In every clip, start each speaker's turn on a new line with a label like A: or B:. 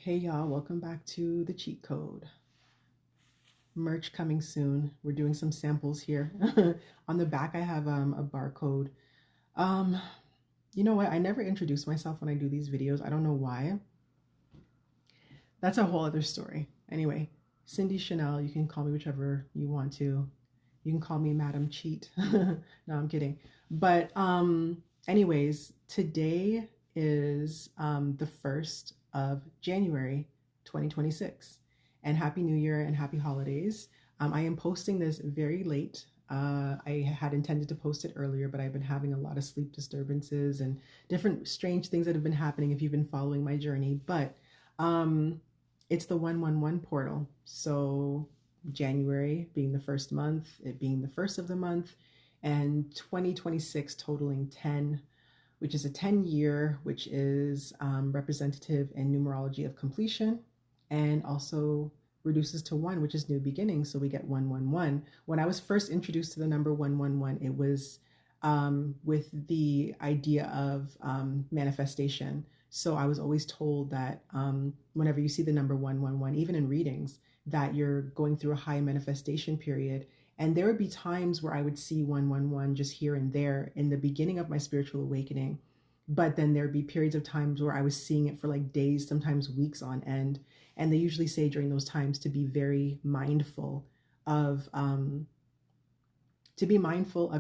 A: Hey y'all, welcome back to the cheat code. Merch coming soon. We're doing some samples here. On the back I have a barcode. Um, you know what? I never introduce myself when I do these videos. I don't know why. That's a whole other story. Anyway, Sindy Shenel, you can call me whichever you want to. You can call me Madam Cheat. No, I'm kidding. But anyways, today is the 1st of January 2026. And Happy New Year and Happy Holidays. I am posting this very late. I had intended to post it earlier, but I've been having a lot of sleep disturbances and different strange things that have been happening if you've been following my journey. But um, it's the 111 portal. So January being the first month, it being the first of the month, and 2026 totaling 10, which is a 10-year, which is representative in numerology of completion, and also reduces to one, which is new beginning. So we get 111. When I was first introduced to the number 111, it was with the idea of manifestation. So I was always told that whenever you see the number 111, even in readings, that you're going through a high manifestation period. And there would be times where I would see 111 just here and there in the beginning of my spiritual awakening. But then there'd be periods of times where I was seeing it for like days, sometimes weeks on end. And they usually say during those times to be very mindful of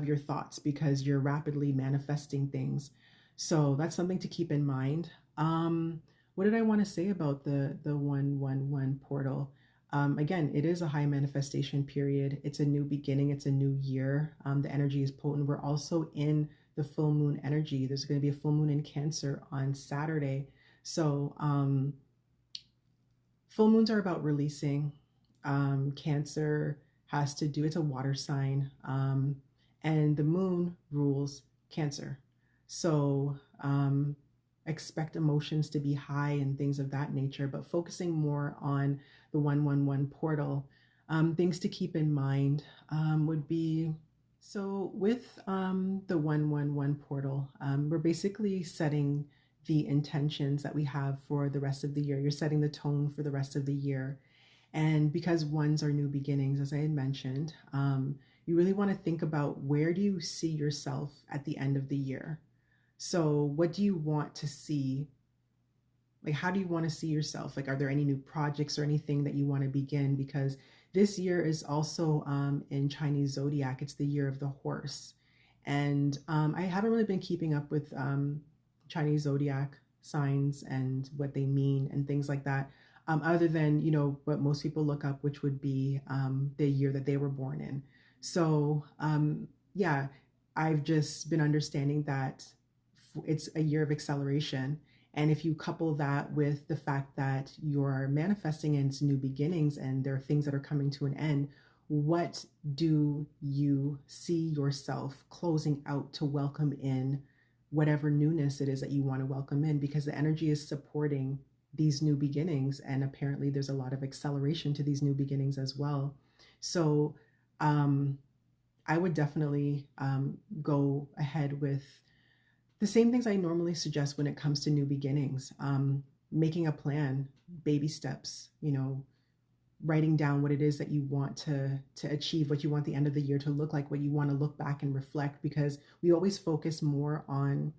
A: your thoughts because you're rapidly manifesting things. So that's something to keep in mind. What did I want to say about the 111 portal? Again, it is a high manifestation period. It's a new beginning. It's a new year. The energy is potent. We're also in the full moon energy. There's going to be a full moon in Cancer on Saturday. So full moons are about releasing. Cancer has to do, it's a water sign. And the moon rules Cancer. So expect emotions to be high and things of that nature, but focusing more on the 111 portal. Things to keep in mind would be, so with the 111 portal, we're basically setting the intentions that we have for the rest of the year. You're setting the tone for the rest of the year. And because ones are new beginnings, as I had mentioned, you really want to think about where do you see yourself at the end of the year? So what do you want to see? Like, how do you want to see yourself? Like, are there any new projects or anything that you want to begin? Because this year is also in Chinese zodiac, it's the year of the horse. And I haven't really been keeping up with Chinese zodiac signs and what they mean and things like that. Other than, what most people look up, which would be the year that they were born in. So, yeah, I've just been understanding that it's a year of acceleration. And if you couple that with the fact that you're manifesting into new beginnings and there are things that are coming to an end, what do you see yourself closing out to welcome in whatever newness it is that you want to welcome in? Because the energy is supporting these new beginnings, and apparently there's a lot of acceleration to these new beginnings as well. So I would definitely go ahead with the same things I normally suggest when it comes to new beginnings. Making a plan, baby steps, writing down what it is that you want to achieve, what you want the end of the year to look like, what you want to look back and reflect, because we always focus more on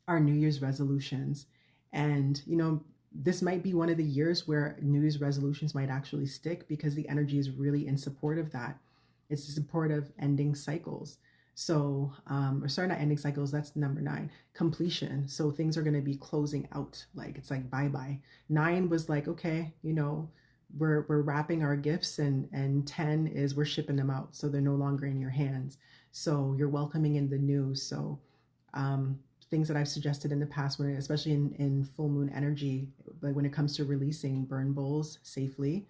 A: our New Year's resolutions. And, this might be one of the years where New Year's resolutions might actually stick because the energy is really in support of that. It's in support of ending cycles. So, or sorry, not ending cycles, that's number 9, completion. So things are going to be closing out. Like, it's like bye-bye. 9 was like, okay, we're wrapping our gifts, and 10 is we're shipping them out. So they're no longer in your hands. So you're welcoming in the new. So, things that I've suggested in the past, when especially in full moon energy, like when it comes to releasing burn bowls safely,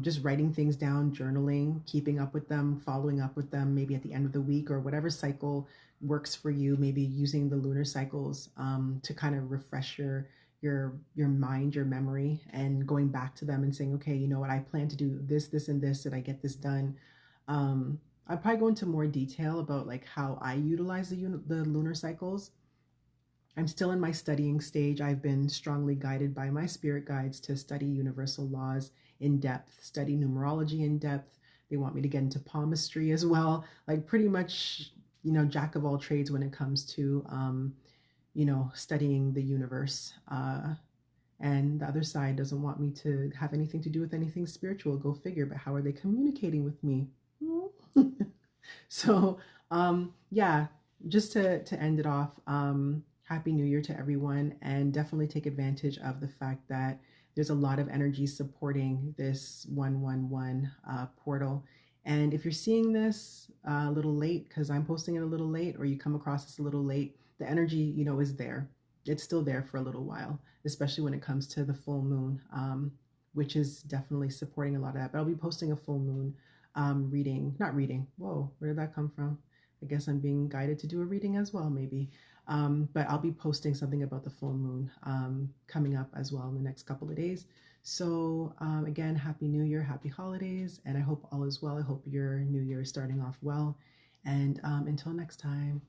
A: just writing things down, journaling, keeping up with them, following up with them, maybe at the end of the week or whatever cycle works for you. Maybe using the lunar cycles to kind of refresh your mind, your memory, and going back to them and saying, okay, you know what, I plan to do this, this, and this. Did I get this done? I'll probably go into more detail about like how I utilize the lunar cycles. I'm still in my studying stage. I've been strongly guided by my spirit guides to study universal laws in depth, study numerology in depth. They want me to get into palmistry as well, like pretty much, jack of all trades when it comes to, studying the universe. And the other side doesn't want me to have anything to do with anything spiritual. Go figure. But how are they communicating with me? So, yeah, just to end it off, Happy New Year to everyone, and definitely take advantage of the fact that there's a lot of energy supporting this 111 portal. And if you're seeing this a little late, because I'm posting it a little late, or you come across this a little late, the energy, is there. It's still there for a little while, especially when it comes to the full moon, which is definitely supporting a lot of that. But I'll be posting a full moon reading, not reading. Whoa, where did that come from? I guess I'm being guided to do a reading as well, maybe. But I'll be posting something about the full moon coming up as well in the next couple of days. So, again, Happy New Year, happy holidays, and I hope all is well. I hope your new year is starting off well. And until next time.